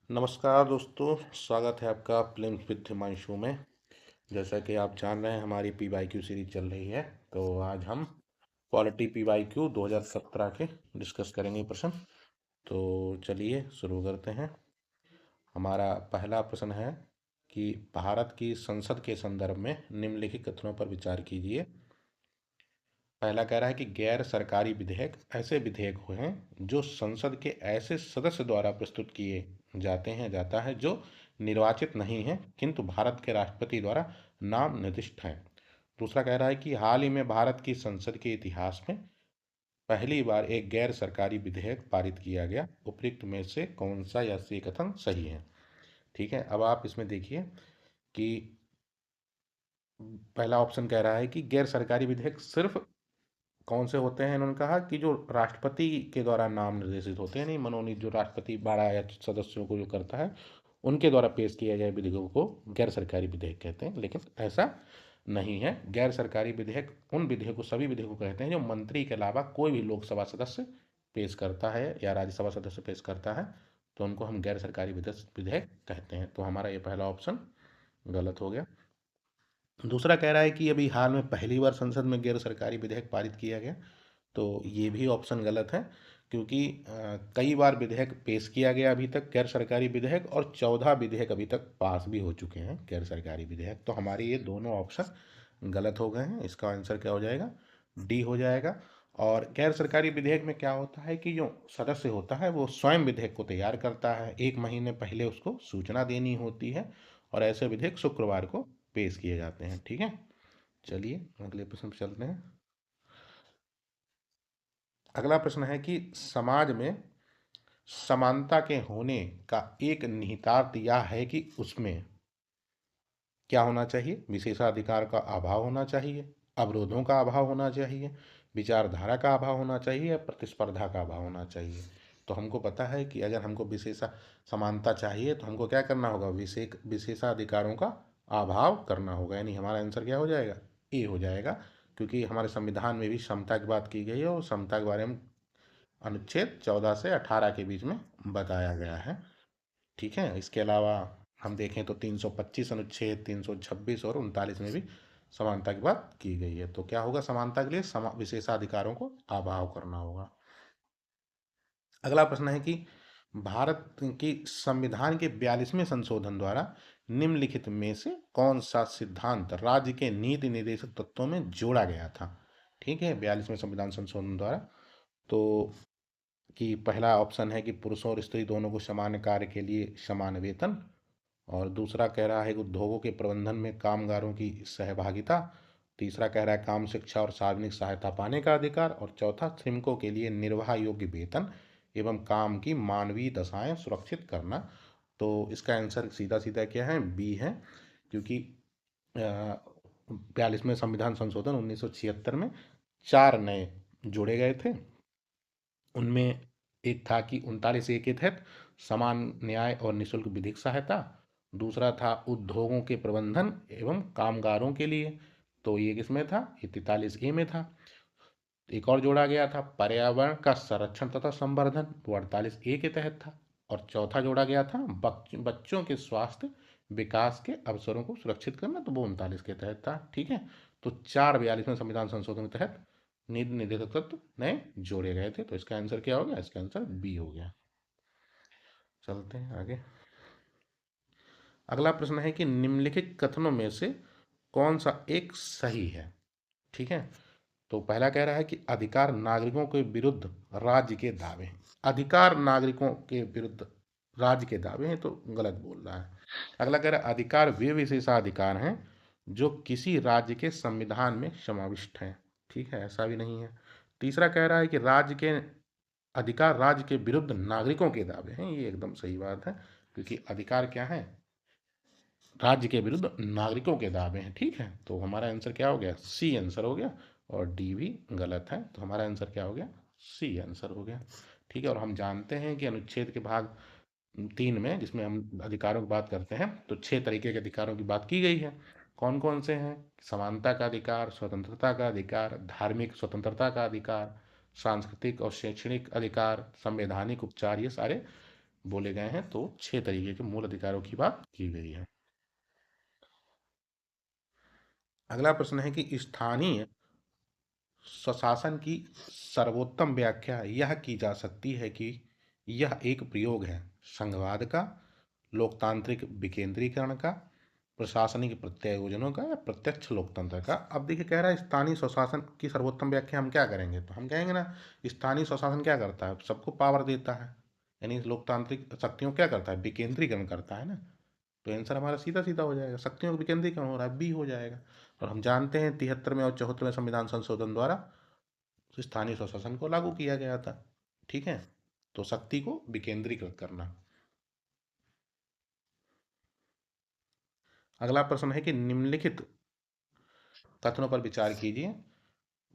नमस्कार दोस्तों, स्वागत है आपका फिल्म विद हिमांशु में। जैसा कि आप जान रहे हैं हमारी पी वाई क्यू सीरीज चल रही है। तो आज हम पॉलिटी पी वाई क्यू 2017 के डिस्कस करेंगे प्रश्न। तो चलिए शुरू करते हैं। हमारा पहला प्रश्न है कि भारत की संसद के संदर्भ में निम्नलिखित कथनों पर विचार कीजिए। पहला कह रहा है कि गैर सरकारी विधेयक ऐसे विधेयक हैं जो संसद के ऐसे सदस्य द्वारा प्रस्तुत किए जाता है जो निर्वाचित नहीं है किंतु भारत के राष्ट्रपति द्वारा नाम निर्दिष्ट हैं। दूसरा कह रहा है कि हाल ही में भारत की संसद के इतिहास में पहली बार एक गैर सरकारी विधेयक पारित किया गया। उपयुक्त में से कौन सा या से कथन सही है। ठीक है, अब आप इसमें देखिए कि पहला ऑप्शन कह रहा है कि गैर सरकारी विधेयक सिर्फ कौन से होते हैं। इन्होंने कहा कि जो राष्ट्रपति के द्वारा नाम निर्देशित होते हैं, नहीं मनोनीत, जो राष्ट्रपति 12 या सदस्यों को जो करता है उनके द्वारा पेश किया जाए विधेयकों को गैर सरकारी विधेयक कहते हैं। लेकिन ऐसा नहीं है। गैर सरकारी विधेयक उन विधेयकों, सभी विधेयकों कहते हैं जो मंत्री के अलावा कोई भी लोकसभा सदस्य पेश करता है या राज्यसभा सदस्य पेश करता है, तो उनको हम गैर सरकारी विधेयक कहते हैं। तो हमारा ये पहला ऑप्शन गलत हो गया। दूसरा कह रहा है कि अभी हाल में पहली बार संसद में गैर सरकारी विधेयक पारित किया गया। तो ये भी ऑप्शन गलत है, क्योंकि कई बार विधेयक पेश किया गया अभी तक गैर सरकारी विधेयक, और 14 विधेयक अभी तक पास भी हो चुके हैं गैर सरकारी विधेयक। तो हमारे ये दोनों ऑप्शन गलत हो गए हैं। इसका आंसर क्या हो जाएगा? डी हो जाएगा। और गैर सरकारी विधेयक में क्या होता है कि जो सदस्य होता है वो स्वयं विधेयक को तैयार करता है, 1 महीने पहले उसको सूचना देनी होती है, और ऐसे विधेयक शुक्रवार को पेश किए जाते हैं। ठीक है, चलिए अगले प्रश्न पर चलते हैं। अगला प्रश्न है कि समाज में समानता के होने का एक निहितार्थ यह है कि उसमें क्या होना चाहिए? विशेषाधिकार का अभाव होना चाहिए, अवरोधों का अभाव होना चाहिए, विचारधारा का अभाव होना चाहिए, या प्रतिस्पर्धा का अभाव होना चाहिए। तो हमको पता है कि अगर हमको विशेषा समानता चाहिए तो हमको क्या करना होगा? विशेषाधिकारों का अभाव करना होगा। यानी हमारा आंसर क्या हो जाएगा? ए हो जाएगा, क्योंकि हमारे संविधान में भी समता की बात की गई है, और समता के बारे में अनुच्छेद 14 से 18 के बीच में बताया गया है। ठीक है, इसके अलावा हम देखें तो 325 अनुच्छेद, 326 और 39 में भी समानता की बात की गई है। तो क्या होगा? समानता के लिए विशेषाधिकारों को अभाव करना होगा। अगला प्रश्न है कि भारत की संविधान के 42वें संशोधन द्वारा निम्नलिखित में से कौन सा सिद्धांत राज्य के नीति निर्देशक तत्वों में जोड़ा गया था? ठीक है, 42वें संविधान संशोधन द्वारा। तो कि पहला ऑप्शन है कि पुरुषों और स्त्री दोनों को समान कार्य के लिए समान वेतन, और दूसरा कह रहा है कि उद्योगों के प्रबंधन में कामगारों की सहभागिता, तीसरा कह रहा है काम, शिक्षा और सार्वजनिक सहायता पाने का अधिकार, और चौथा श्रमिकों के लिए निर्वाह योग्य वेतन एवं काम की मानवीय दशाएं सुरक्षित करना। तो इसका आंसर सीधा सीधा क्या है? बी है, क्योंकि 42वें संविधान संशोधन 1976 में 4 नए जोड़े गए थे। उनमें एक था कि 39A के तहत समान न्याय और निःशुल्क विधिक सहायता, दूसरा था उद्योगों के प्रबंधन एवं कामगारों के लिए, तो ये किस में था? ये 43A में था। एक और जोड़ा गया था पर्यावरण का संरक्षण तथा संवर्धन, वो 48A के तहत था। और चौथा जोड़ा गया था बच्चों के स्वास्थ्य विकास के अवसरों को सुरक्षित करना, तो वो 39 के तहत था। ठीक है, तो 42वें संविधान संशोधन के तहत नीति निर्देशक तत्व नए जोड़े गए थे। तो इसका आंसर क्या हो गया? इसका आंसर बी हो गया। चलते हैं आगे। अगला प्रश्न है कि निम्नलिखित कथनों में से कौन सा एक सही है? ठीक है, तो पहला कह रहा है कि अधिकार नागरिकों के विरुद्ध राज्य के दावे हैं। अधिकार नागरिकों के विरुद्ध राज्य के दावे हैं, तो गलत बोल रहा है। अगला कह रहा है अधिकार वे विशेषाधिकार हैं जो किसी राज्य के संविधान में समाविष्ट हैं। ठीक है, ऐसा भी नहीं है। तीसरा कह रहा है कि राज्य के अधिकार राज्य के विरुद्ध नागरिकों के दावे हैं। ये एकदम सही बात है, क्योंकि अधिकार क्या है? राज्य के विरुद्ध नागरिकों के दावे हैं। ठीक है, तो हमारा आंसर क्या हो गया? सी आंसर हो गया, और डी भी गलत है। तो हमारा आंसर क्या हो गया? सी आंसर हो गया। ठीक है, और हम जानते हैं कि अनुच्छेद के भाग 3 में, जिसमें हम अधिकारों की बात करते हैं, तो 6 तरीके के अधिकारों की बात की गई है। कौन कौन से हैं? समानता का अधिकार, स्वतंत्रता का अधिकार, धार्मिक स्वतंत्रता का अधिकार, सांस्कृतिक और शैक्षणिक अधिकार, संवैधानिक उपचार, ये सारे बोले गए हैं। तो 6 तरीके के मूल अधिकारों की बात की गई है। अगला प्रश्न है कि स्थानीय स्वशासन की सर्वोत्तम व्याख्या यह की जा सकती है कि यह एक प्रयोग है संघवाद का, लोकतांत्रिक विकेंद्रीकरण का, प्रशासनिक प्रत्यायोजनों का, या प्रत्यक्ष लोकतंत्र का। अब देखिए कह रहा है स्थानीय स्वशासन की सर्वोत्तम व्याख्या हम क्या करेंगे, तो हम कहेंगे ना स्थानीय स्वशासन क्या करता है, सबको पावर देता है, यानी लोकतांत्रिक शक्तियों क्या करता है, विकेंद्रीकरण करता है ना। तो आंसर हमारा सीधा सीधा हो जाएगा, शक्तियों का विकेंद्रीकरण हो रहा है, बी हो जाएगा। और हम जानते हैं 73वें और 74वें संविधान संशोधन द्वारा स्थानीय स्वशासन को लागू किया गया था। ठीक है, तो शक्ति को विकेंद्रीकृत करना। अगला प्रश्न है कि निम्नलिखित कथनों पर विचार कीजिए।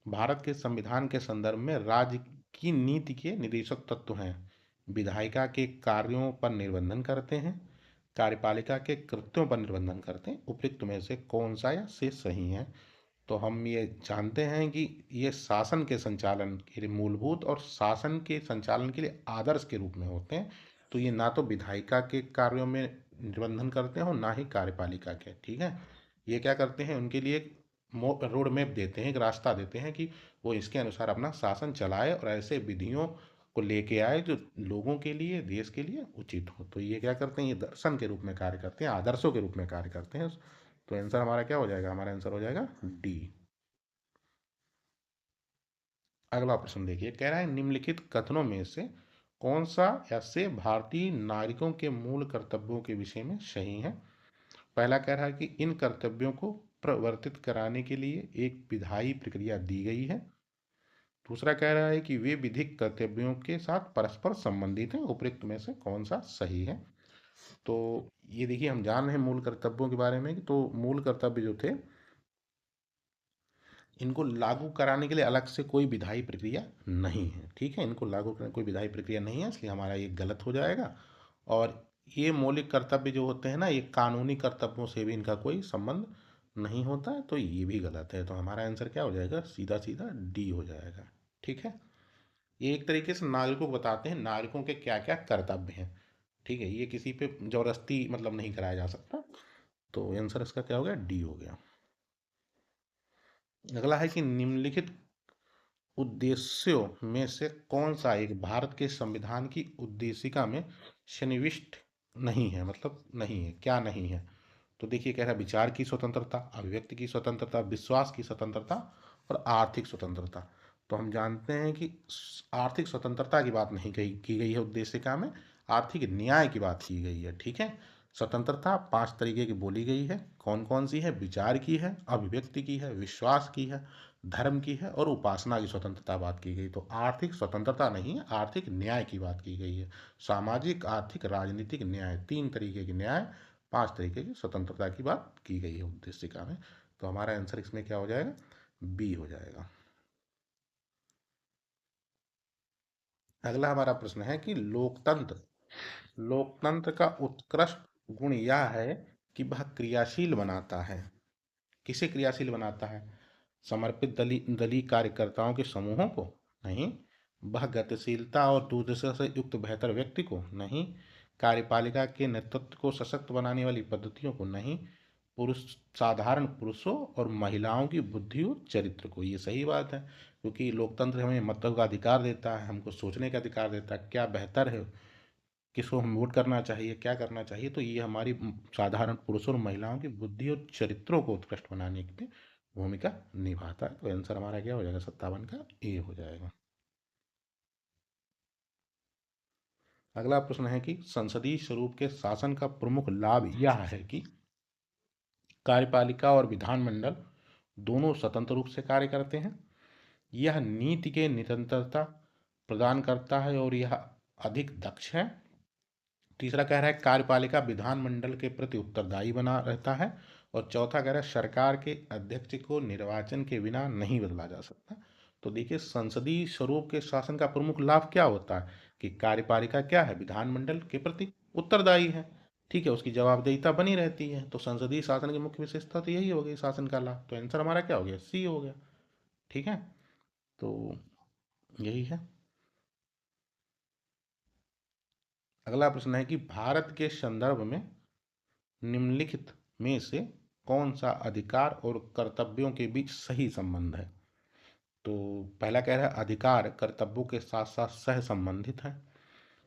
भारत के संविधान के संदर्भ में राज्य की नीति के निर्देशक तत्व हैं, विधायिका के कार्यों पर निर्बंधन करते हैं, कार्यपालिका के कृत्यों पर निर्बंधन करते हैं, उपयुक्त में से कौन सा या से सही है। तो हम ये जानते हैं कि ये शासन के संचालन के लिए मूलभूत और शासन के संचालन के लिए आदर्श के रूप में होते हैं। तो ये ना तो विधायिका के कार्यों में निबंधन करते हैं और ना ही कार्यपालिका के। ठीक है, ये क्या करते हैं, उनके लिए एक रोड मैप देते हैं, एक रास्ता देते हैं कि वो इसके अनुसार अपना शासन चलाए और ऐसे विधियों को लेके आए जो लोगों के लिए, देश के लिए उचित हो। तो ये क्या करते हैं, ये दर्शन के रूप में कार्य करते हैं, आदर्शों के रूप में कार्य करते हैं। तो आंसर हमारा क्या हो जाएगा, हमारा आंसर हो जाएगा डी। अगला प्रश्न देखिए, कह रहा है निम्नलिखित कथनों में से कौन सा या से भारतीय नागरिकों के मूल कर्तव्यों के विषय में सही है। पहला कह रहा है कि इन कर्तव्यों को प्रवर्तित कराने के लिए एक विधायी प्रक्रिया दी गई है। दूसरा कह रहा है कि वे विधिक कर्तव्यों के साथ परस्पर संबंधित हैं, उपयुक्त में से कौन सा सही है। तो ये देखिए हम जान रहे हैं मूल कर्तव्यों के बारे में, तो मूल कर्तव्य जो थे इनको लागू कराने के लिए अलग से कोई विधायी प्रक्रिया नहीं है। ठीक है, इनको लागू करने कोई विधायी प्रक्रिया नहीं है, इसलिए हमारा ये गलत हो जाएगा। और ये मौलिक कर्तव्य जो होते हैं ना, ये कानूनी कर्तव्यों से भी इनका कोई संबंध नहीं होता है, तो ये भी गलत है। तो हमारा आंसर क्या हो जाएगा, सीधा सीधा डी हो जाएगा। ठीक है, ये एक तरीके से नागरिकों को बताते हैं नागरिकों के क्या क्या कर्तव्य हैं। ठीक है, ये किसी पे जबरदस्ती मतलब नहीं कराया जा सकता। तो आंसर इसका क्या हो गया, डी हो गया। अगला है कि निम्नलिखित उद्देश्यों में से कौन सा एक भारत के संविधान की उद्देशिका में सन्निविष्ट नहीं है, मतलब नहीं है, क्या नहीं है। तो देखिए कह रहा है विचार की स्वतंत्रता, अभिव्यक्ति की स्वतंत्रता, विश्वास की स्वतंत्रता और आर्थिक स्वतंत्रता। तो हम जानते हैं कि आर्थिक स्वतंत्रता की बात नहीं की गई है उद्देशिका में, आर्थिक न्याय की बात की गई है। ठीक है, स्वतंत्रता 5 तरीके की बोली गई है, कौन कौन सी है, विचार की है, अभिव्यक्ति की है, विश्वास की है, धर्म की है और उपासना की स्वतंत्रता बात की गई। तो आर्थिक स्वतंत्रता नहीं है, आर्थिक न्याय की बात की गई है। सामाजिक, आर्थिक, राजनीतिक न्याय, 3 तरीके के न्याय, 5 तरीके की स्वतंत्रता की बात की गई है उद्देशिका में। तो हमारा आंसर इसमें क्या हो जाएगा, बी हो जाएगा। अगला हमारा प्रश्न है कि लोकतंत्र लोकतंत्र का उत्कृष्ट गुण यह है कि वह क्रियाशील बनाता है। किसे क्रियाशील बनाता है, समर्पित दलीय कार्यकर्ताओं के समूहों को नहीं, वह गतिशीलता और दूरदर्शिता से युक्त बेहतर व्यक्ति को नहीं, कार्यपालिका के नेतृत्व को सशक्त बनाने वाली पद्धतियों को नहीं, पुरुष, साधारण पुरुषों और महिलाओं की बुद्धि और चरित्र को। ये सही बात है, क्योंकि लोकतंत्र हमें मतों का अधिकार देता है, हमको सोचने का अधिकार देता है, क्या बेहतर है, किसको हम वोट करना चाहिए, क्या करना चाहिए। तो ये हमारी साधारण पुरुषों और महिलाओं की बुद्धि और चरित्रों को उत्कृष्ट बनाने की भूमिका निभाता है। तो आंसर हमारा क्या हो जाएगा, 57 का ए हो जाएगा। अगला प्रश्न है कि संसदीय स्वरूप के शासन का प्रमुख लाभ यह है कि कार्यपालिका और विधानमंडल दोनों स्वतंत्र रूप से कार्य करते हैं, यह नीति के निरंतरता प्रदान करता है और यह अधिक दक्ष है। तीसरा कह रहा है कार्यपालिका विधानमंडल के प्रति उत्तरदायी बना रहता है। और चौथा कह रहा है सरकार के अध्यक्ष को निर्वाचन के बिना नहीं बदला जा सकता। तो देखिए संसदीय स्वरूप के शासन का प्रमुख लाभ क्या होता है कि कार्यपालिका क्या है, विधानमंडल के प्रति उत्तरदायी है। ठीक है, उसकी जवाबदेहिता बनी रहती है। तो संसदीय शासन की मुख्य विशेषता तो यही हो गई शासन का लाभ। तो आंसर हमारा क्या हो गया, सी हो गया। ठीक है, तो यही है। अगला प्रश्न है कि भारत के संदर्भ में निम्नलिखित में से कौन सा अधिकार और कर्तव्यों के बीच सही संबंध है। तो पहला कह रहा है अधिकार कर्तव्यों के साथ साथ सह संबंधित है।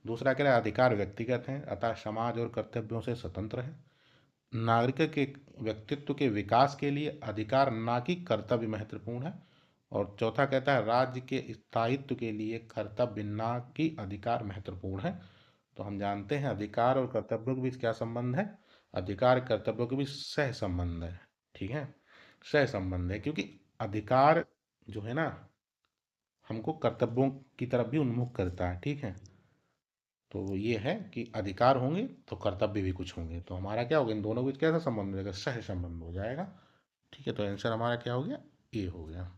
दूसरा कह रहा है अधिकार व्यक्तिगत हैं अतः समाज और कर्तव्यों से स्वतंत्र है। नागरिक के व्यक्तित्व के विकास के लिए अधिकार ना कि कर्तव्य महत्वपूर्ण है। और चौथा कहता है राज्य के स्थायित्व के लिए कर्तव्य ना कि अधिकार महत्वपूर्ण है। तो हम जानते हैं अधिकार और कर्तव्यों के बीच क्या संबंध है। अधिकार कर्तव्यों के बीच सह संबंध है। ठीक है, सह संबंध है क्योंकि अधिकार जो है ना हमको कर्तव्यों की तरफ भी उन्मुख करता है। ठीक है, तो ये है कि अधिकार होंगे तो कर्तव्य भी कुछ होंगे, तो हमारा क्या होगा इन दोनों के बीच कैसा संबंध हो जाएगा, सह संबंध हो जाएगा। ठीक है, तो आंसर हमारा क्या हो गया, ए हो गया।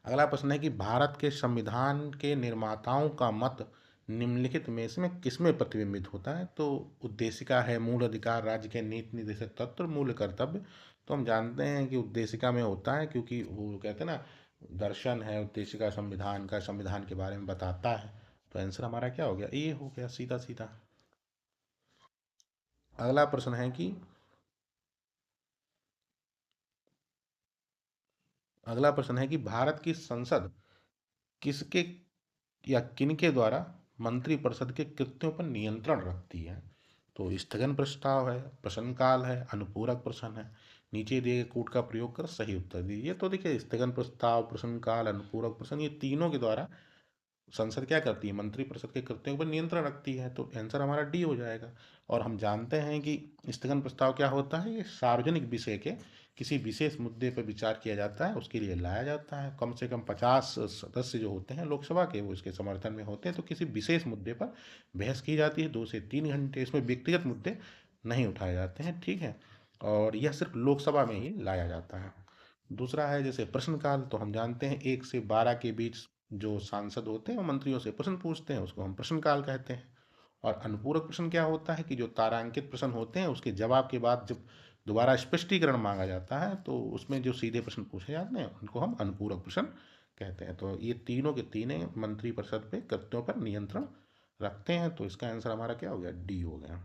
अगला प्रश्न है कि भारत के संविधान के निर्माताओं का मत निम्नलिखित में से में किसमें प्रतिबिंबित होता है। तो उद्देशिका है, मूल अधिकार, राज्य के नीति निर्देशक तत्व, मूल कर्तव्य। तो हम जानते हैं कि उद्देशिका में होता है क्योंकि वो कहते हैं ना दर्शन है उद्देशिका संविधान का, संविधान के बारे में बताता है। तो आंसर हमारा क्या हो गया, ये हो गया सीधा सीधा। अगला प्रश्न है कि अगला प्रश्न है कि भारत की संसद किसके या किनके द्वारा मंत्रिपरिषद के कृत्यों पर नियंत्रण रखती है। तो स्थगन प्रस्ताव है, प्रश्नकाल है, अनुपूरक प्रश्न है। नीचे दिए गए कूट का प्रयोग कर सही उत्तर दीजिए। तो देखिए स्थगन प्रस्ताव, प्रश्नकाल, अनुपूरक प्रश्न, ये तीनों के द्वारा संसद क्या करती है, मंत्रिपरिषद के कृत्यों पर नियंत्रण रखती है। तो आंसर हमारा डी हो जाएगा। और हम जानते हैं कि स्थगन प्रस्ताव क्या होता है, ये सार्वजनिक विषय के किसी विशेष मुद्दे पर विचार किया जाता है, उसके लिए लाया जाता है। कम से कम 50 सदस्य जो होते हैं लोकसभा के वो इसके समर्थन में होते हैं। तो किसी विशेष मुद्दे पर बहस की जाती है 2 से 3 घंटे, इसमें व्यक्तिगत मुद्दे नहीं उठाए जाते हैं। ठीक है, और यह सिर्फ लोकसभा में ही लाया जाता है। दूसरा है जैसे प्रश्नकाल, तो हम जानते हैं 1 से 12 के बीच जो सांसद होते हैं वो मंत्रियों से प्रश्न पूछते हैं, उसको हम प्रश्नकाल कहते हैं। और अनुपूरक प्रश्न क्या होता है कि जो तारांकित प्रश्न होते हैं उसके जवाब के बाद जब दोबारा स्पष्टीकरण मांगा जाता है तो उसमें जो सीधे प्रश्न पूछे जाते हैं उनको हम अनुपूरक प्रश्न कहते हैं। तो ये तीनों के तीनों मंत्रिपरिषद पे कृत्यों पर नियंत्रण रखते हैं। तो इसका आंसर हमारा क्या हो गया, डी हो गया।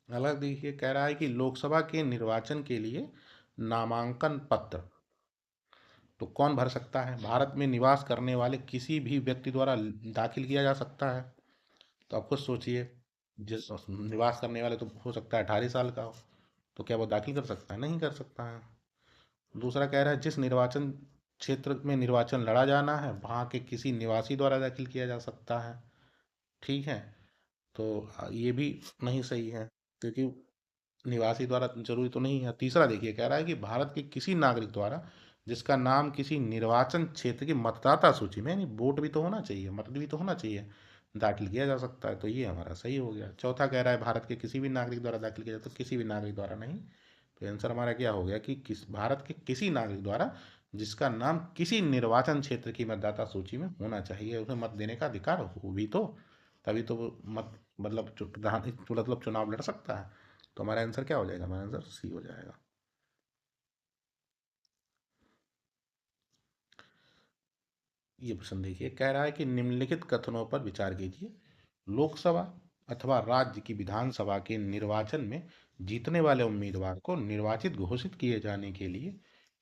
अलग देखिए कह रहा है कि लोकसभा के निर्वाचन के लिए नामांकन पत्र तो कौन भर सकता है। भारत में निवास करने वाले किसी भी व्यक्ति द्वारा दाखिल किया जा सकता है। तो आप खुद सोचिए, जिस निवास करने वाले तो हो सकता है 18 साल का हो, तो क्या वो दाखिल कर सकता है, नहीं कर सकता है। दूसरा कह रहा है जिस निर्वाचन क्षेत्र में निर्वाचन लड़ा जाना है वहाँ के किसी निवासी द्वारा दाखिल किया जा सकता है। ठीक है, तो ये भी नहीं सही है क्योंकि निवासी द्वारा जरूरी तो नहीं है। तीसरा देखिए कह रहा है कि भारत के किसी नागरिक द्वारा जिसका नाम किसी निर्वाचन क्षेत्र की मतदाता सूची में, यानी वोट भी तो होना चाहिए, मत भी तो होना चाहिए, दाखिल किया जा सकता है। तो ये हमारा सही हो गया। चौथा कह रहा है भारत के किसी भी नागरिक द्वारा दाखिल किया जाता है, तो किसी भी नागरिक द्वारा नहीं। तो आंसर हमारा क्या हो गया कि भारत के किसी नागरिक द्वारा जिसका नाम किसी निर्वाचन क्षेत्र की मतदाता सूची में होना चाहिए, उसे मत देने का अधिकार हो भी तो तभी तो वो मत मतलब प्रधान मतलब चुनाव लड़ सकता है। तो हमारा आंसर क्या हो जाएगा, हमारा आंसर सी हो जाएगा। ये प्रश्न देखिए कह रहा है कि निम्नलिखित कथनों पर विचार कीजिए। लोकसभा अथवा राज्य की विधानसभा के निर्वाचन में जीतने वाले उम्मीदवार को निर्वाचित घोषित किए जाने के लिए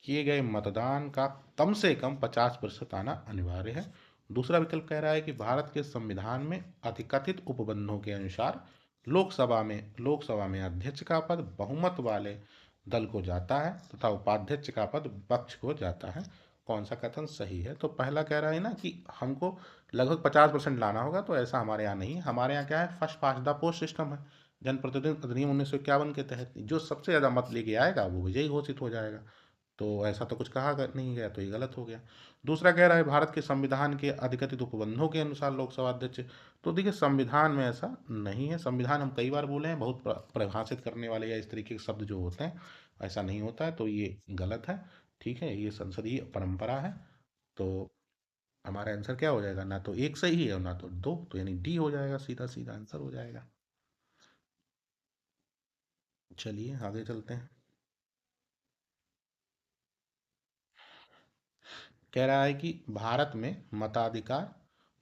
किए गए मतदान का कम से कम 50% आना अनिवार्य है। दूसरा विकल्प कह रहा है कि भारत के संविधान में अधिकथित उपबंधों के अनुसार लोकसभा में अध्यक्ष का पद बहुमत वाले दल को जाता है तथा उपाध्यक्ष का पद पक्ष को जाता है। कौन सा कथन सही है। तो पहला कह रहा है ना कि हमको लगभग 50% लाना होगा, तो ऐसा हमारे यहाँ नहीं है। हमारे यहाँ क्या है, first pass the post system है। जनप्रतिनिधि अधिनियम 1951 के तहत जो सबसे ज़्यादा मत लेके आएगा वो विजयी घोषित हो जाएगा। तो ऐसा तो कुछ कहा नहीं गया, तो ये गलत हो गया। दूसरा कह रहा है भारत के संविधान के अधिकतित उपबंधों के अनुसार लोकसभा अध्यक्ष। तो देखिए संविधान में ऐसा नहीं है। संविधान हम कई बार बोले हैं, बहुत परिभाषित करने वाले या इस तरीके के शब्द जो होते हैं ऐसा नहीं होता है, तो ये गलत है। ठीक है, ये संसदीय परंपरा है। तो हमारा आंसर क्या हो जाएगा, ना तो एक सही है और ना तो दो, तो यानी डी हो जाएगा, सीधा सीधा आंसर हो जाएगा। चलिए आगे चलते हैं। कह रहा है कि भारत में मताधिकार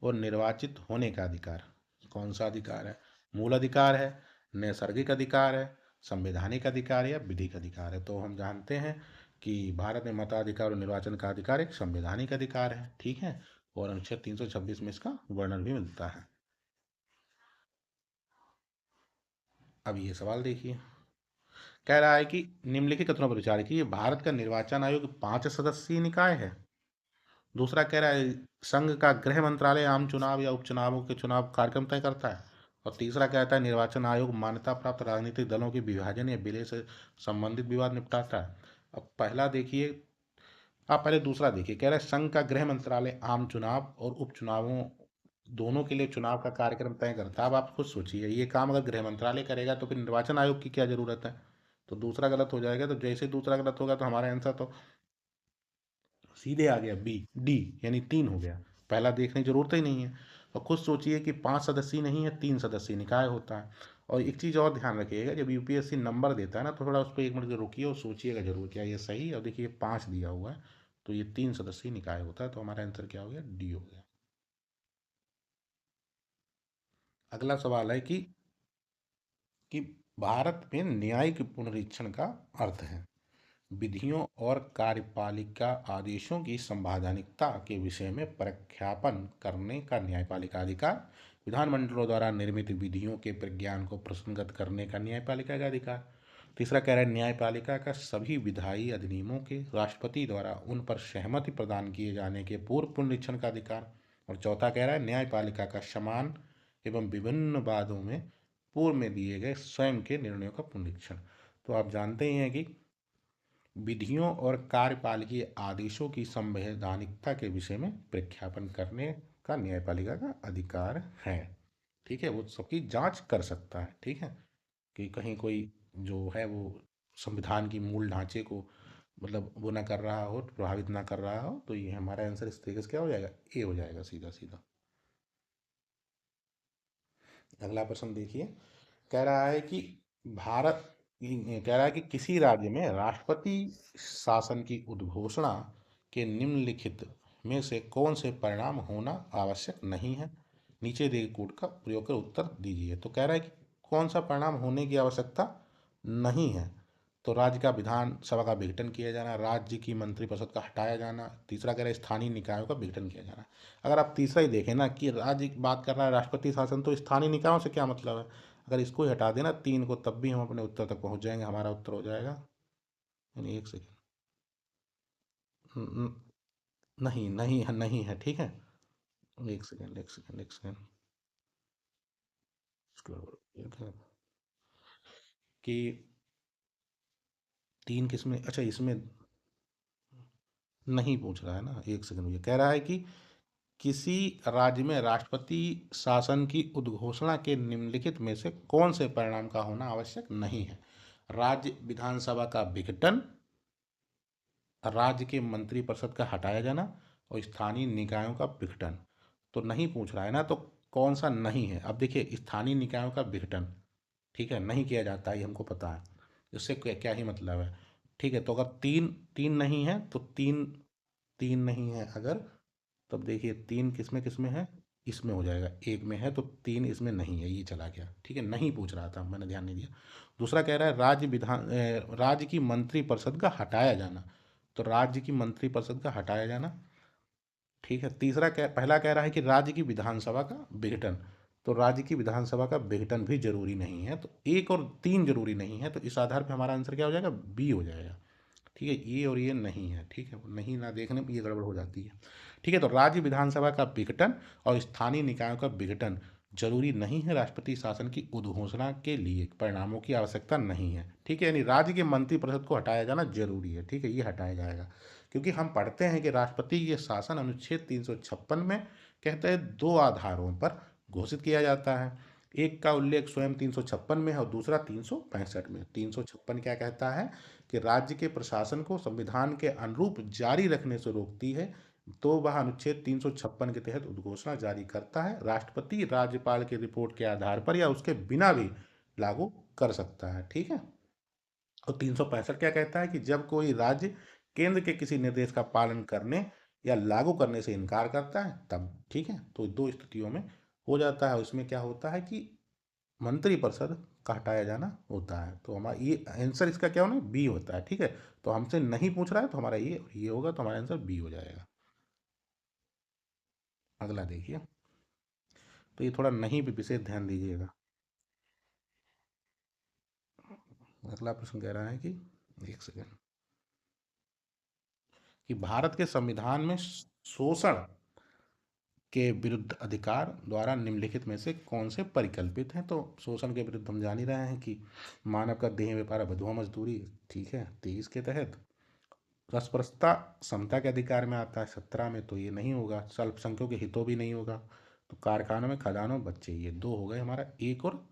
और निर्वाचित होने का अधिकार, कौन सा अधिकार है? मूल अधिकार है, नैसर्गिक अधिकार है, संवैधानिक अधिकार या विधिक अधिकार है? तो हम जानते हैं कि भारत में मताधिकार और निर्वाचन का अधिकार एक संवैधानिक अधिकार है, ठीक है। और अनुच्छेद 326 में इसका वर्णन भी मिलता है। अब ये सवाल देखिए, कह रहा है कि निम्नलिखित कथनों पर विचार कीजिए। भारत का निर्वाचन आयोग 5 सदस्यीय निकाय है। दूसरा कह रहा है संघ का गृह मंत्रालय आम चुनाव या उपचुनावों के चुनाव कार्यक्रम तय करता है। और तीसरा कहता है निर्वाचन आयोग मान्यता प्राप्त राजनीतिक दलों के विभाजन या विलय से संबंधित विवाद निपटाता है। अब पहला देखिए, आप पहले दूसरा देखिए, कह रहा है संघ का गृह मंत्रालय आम चुनाव और उपचुनावों दोनों के लिए चुनाव का कार्यक्रम तय करता है। अब आप खुद सोचिए, ये काम अगर गृह मंत्रालय करेगा तो फिर निर्वाचन आयोग की क्या जरूरत है? तो दूसरा गलत हो जाएगा। तो जैसे दूसरा गलत होगा तो हमारा आंसर तो सीधे आ गया बी, डी, यानी 3 हो गया। पहला देखने की जरूरत ही नहीं है। और खुद सोचिए कि 5 सदस्यीय नहीं है, 3 सदस्यीय निकाय होता है। और एक चीज़ और ध्यान रखिएगा, जब यूपीएससी नंबर देता है ना, तो थोड़ा उस पर 1 मिनट रुकिए और सोचिएगा जरूर क्या ये सही है। और देखिए 5 दिया हुआ है, तो ये 3 सदस्यीय निकाय होता है। तो हमारा आंसर क्या हो गया? डी हो गया। अगला सवाल है कि भारत में न्यायिक पुनरीक्षण का अर्थ है विधियों और कार्यपालिका आदेशों की संवैधानिकता के विषय में प्रख्यापन करने का न्यायपालिका अधिकार, विधानमंडलों द्वारा निर्मित विधियों के प्रज्ञान को प्रसंगत करने का न्यायपालिका का अधिकार। तीसरा कह रहा है न्यायपालिका का सभी विधायी अधिनियमों के राष्ट्रपति द्वारा उन पर सहमति प्रदान किए जाने के पूर्व पुनरीक्षण का अधिकार। और चौथा कह रहा है न्यायपालिका का समान एवं विभिन्न वादों में पूर्व में दिए गए स्वयं के निर्णयों का पुनरीक्षण। तो आप जानते ही हैं कि विधियों और कार्यपालिकीय आदेशों की संवैधानिकता के विषय में प्रख्यापन करने का न्यायपालिका का अधिकार है, ठीक है। वो सबकी जांच कर सकता है, ठीक है, कि कहीं कोई जो है वो संविधान की मूल ढांचे को मतलब वो ना कर रहा हो, प्रभावित ना कर रहा हो। तो ये हमारा आंसर इस तरीके से क्या हो जाएगा? ए हो जाएगा सीधा सीधा। अगला प्रश्न देखिए, कह रहा है कि भारत कह रहा है कि किसी राज्य में राष्ट्रपति शासन की उद्घोषणा के निम्नलिखित में से कौन से परिणाम होना आवश्यक नहीं है? नीचे दिए कोड का प्रयोग कर उत्तर दीजिए। तो कह रहा है कि कौन सा परिणाम होने की आवश्यकता नहीं है? तो राज्य का विधानसभा का विघटन किया जाना, राज्य की मंत्रिपरिषद का हटाया जाना। तीसरा कह रहा है स्थानीय निकायों का विघटन किया जाना। अगर आप तीसरा ही देखें ना कि राज्य की बात कर रहा है राष्ट्रपति शासन, तो स्थानीय निकायों से क्या मतलब है? अगर इसको ही हटा देना 3 को, तब भी हम अपने उत्तर तक पहुंच जाएंगे। हमारा उत्तर हो जाएगा, यानी एक सेकेंड, नहीं नहीं है, नहीं है, ठीक है। एक सेकेंड, एक सेकेंड, एक सेकेंड, कि 3 किसमें, अच्छा इसमें नहीं पूछ रहा है ना। एक सेकंड, ये कह रहा है कि किसी राज्य में राष्ट्रपति शासन की उद्घोषणा के निम्नलिखित में से कौन से परिणाम का होना आवश्यक नहीं है? राज्य विधानसभा का विघटन, राज्य के मंत्रिपरिषद का हटाया जाना और स्थानीय निकायों का विघटन। तो नहीं पूछ रहा है ना, तो कौन सा नहीं है? अब देखिए स्थानीय निकायों का विघटन, ठीक है, नहीं किया जाता है, ये हमको पता है। इससे क्या क्या ही मतलब है, ठीक है। तो अगर तीन तीन नहीं है तो तीन, तीन नहीं है अगर, तब देखिए 3 किसमें किसमें है, इसमें हो जाएगा। एक में है तो 3 इसमें नहीं है, ये चला गया, ठीक है। नहीं पूछ रहा था, मैंने ध्यान नहीं दिया। दूसरा कह रहा है राज्य की मंत्रिपरिषद का हटाया जाना। तो राज्य की मंत्रिपरिषद का हटाया जाना, ठीक है। तीसरा पहला कह रहा है कि राज्य की विधानसभा का विघटन। तो राज्य की विधानसभा का विघटन भी जरूरी नहीं है। तो 1 और 3 जरूरी नहीं है। तो इस आधार पर हमारा आंसर क्या हो जाएगा? बी हो जाएगा, ठीक है। ये और ये नहीं है, ठीक है, नहीं ना देखने पर ये गड़बड़ हो जाती है, ठीक है। तो राज्य विधानसभा का विघटन और स्थानीय निकायों का विघटन जरूरी नहीं है राष्ट्रपति शासन की उद्घोषणा के लिए, परिणामों की आवश्यकता नहीं है, ठीक है। यानी राज्य के मंत्रिपरिषद को हटाया जाना जरूरी है, ठीक है, ये हटाया जाएगा। क्योंकि हम पढ़ते हैं कि राष्ट्रपति के शासन अनुच्छेद 356 में कहते हैं 2 आधारों पर घोषित किया जाता है। एक का उल्लेख स्वयं 356 में है और दूसरा 365 में। 356 क्या कहता है कि राज्य के प्रशासन को संविधान के अनुरूप जारी रखने से रोकती है, तो वह अनुच्छेद 356 के तहत उद्घोषणा जारी करता है। राष्ट्रपति राज्यपाल की रिपोर्ट के आधार पर या उसके बिना भी लागू कर सकता है, ठीक है। और 365 क्या कहता है कि जब कोई राज्य केंद्र के किसी निर्देश का पालन करने या लागू करने से इनकार करता है तब, ठीक है। तो दो स्थितियों में हो जाता है। उसमें क्या होता है कि मंत्रिपरिषद का हटाया जाना होता है। तो हमारा ये आंसर इसका क्या होना, बी होता है, ठीक है। तो हमसे नहीं पूछ रहा है तो हमारा ये होगा, तो हमारा आंसर बी हो जाएगा। अगला देखिए, तो ये थोड़ा नहीं भी विशेष ध्यान दीजिएगा। अगला प्रश्न कह रहा है कि, एक सेकेंड, कि भारत के संविधान में शोषण के विरुद्ध अधिकार द्वारा निम्नलिखित में से कौन से परिकल्पित हैं। तो शोषण के विरुद्ध हम जान ही रहे हैं कि मानव का देह व्यापार, बंधुआ मजदूरी, ठीक है, 23 के तहत। अस्पृश्यता समता के अधिकार में आता है 17 में, तो ये नहीं होगा। अल्पसंख्यकों के हितों भी नहीं होगा। तो कारखानों में खदानों बच्चे, ये दो हो गए हमारा, एक और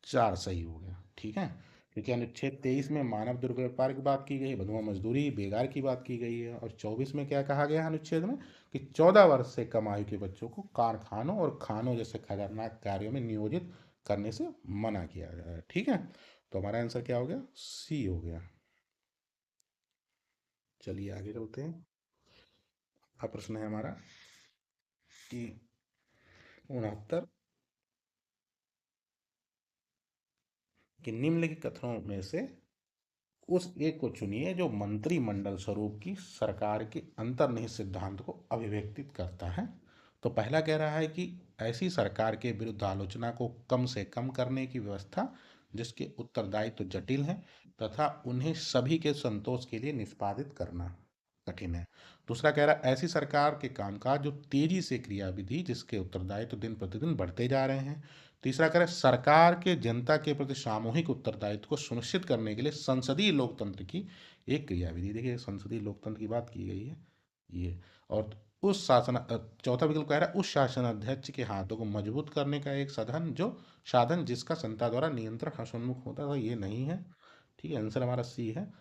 चार सही हो गया, ठीक है। क्योंकि अनुच्छेद 23 में मानव दुर्व्यापार की बात की गई है, बंधुआ मजदूरी, बेगार की बात की गई है। और 24 में क्या कहा गया है अनुच्छेद में, कि 14 वर्ष से कम आयु के बच्चों को कारखानों और खानों जैसे खतरनाक कार्यों में नियोजित करने से मना किया गया है, ठीक है। तो हमारा आंसर क्या हो गया, सी हो गया। चलिए आगे चलते हैं। अब प्रश्न है हमारा कि 69, कि निम्नलिखित कथनों में से उस एक को चुनिए जो मंत्रिमंडल स्वरूप की सरकार के अंतर्निहित सिद्धांत को अभिव्यक्तित करता है। तो पहला कह रहा है कि ऐसी सरकार के विरुद्ध आलोचना को कम से कम करने की व्यवस्था जिसके उत्तरदायित्व तो जटिल हैं तथा उन्हें सभी के संतोष के लिए निष्पादित करना कठिन है। दूसरा कह रहा है ऐसी सरकार के कामकाज जो तेजी से क्रियाविधि जिसके उत्तरदायित्व तो दिन प्रतिदिन बढ़ते जा रहे हैं। तीसरा कह रहा है सरकार के जनता के प्रति सामूहिक उत्तरदायित्व को सुनिश्चित करने के लिए संसदीय लोकतंत्र की एक क्रियाविधि, देखिए संसदीय लोकतंत्र की बात की गई है ये। और उस चौथा विकल्प कह रहा है उस शासन अध्यक्ष के हाथों को मजबूत करने का एक साधन जिसका जनता द्वारा नियंत्रण हसोन्मुख होता था, ये नहीं है, ठीक है। आंसर हमारा सी है।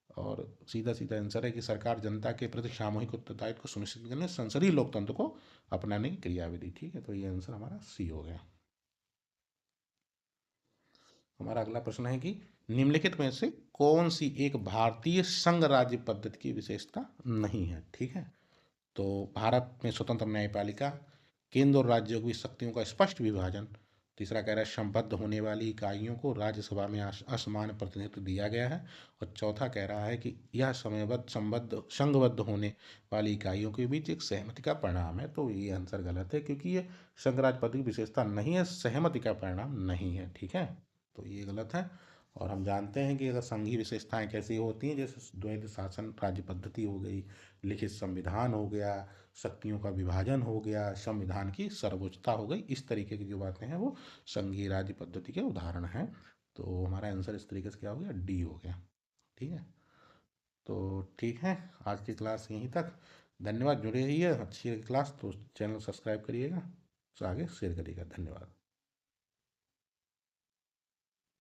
और सीधा सीधा आंसर है कि सरकार जनता के प्रति सामूहिक उत्तरदायित्व को सुनिश्चित करने संसदीय लोकतंत्र को अपनाने की क्रियाविधि, ठीक है। तो ये आंसर हमारा सी हो गया। हमारा अगला प्रश्न है कि निम्नलिखित में से कौन सी एक भारतीय संघ राज्य पद्धति की विशेषता नहीं है, ठीक है। तो भारत में स्वतंत्र न्यायपालिका, केंद्र और राज्यों की शक्तियों का स्पष्ट विभाजन। तीसरा कह रहा है संबद्ध होने वाली इकाइयों को राज्यसभा में असमान प्रतिनिधित्व दिया गया है। और चौथा कह रहा है कि यह समयबद्ध संबद्ध संघबद्ध होने वाली इकाइयों के बीच एक सहमति का परिणाम है। तो ये आंसर गलत है क्योंकि ये संघ राज्य पद्धति की विशेषता नहीं है, सहमति का परिणाम नहीं है, ठीक है। तो ये गलत है। और हम जानते हैं कि अगर संघीय विशेषताएं कैसी होती हैं, जैसे द्वैध शासन राज्य पद्धति हो गई, लिखित संविधान हो गया, शक्तियों का विभाजन हो गया, संविधान की सर्वोच्चता हो गई, इस तरीके की जो बातें हैं वो संघीय राज्य पद्धति के उदाहरण हैं। तो हमारा आंसर इस तरीके से क्या हो गया, डी हो गया, ठीक है। तो ठीक है, आज की क्लास यहीं तक। धन्यवाद, जुड़े रहिए, अच्छी क्लास तो चैनल सब्सक्राइब करिएगा, तो आगे शेयर करिएगा। धन्यवाद।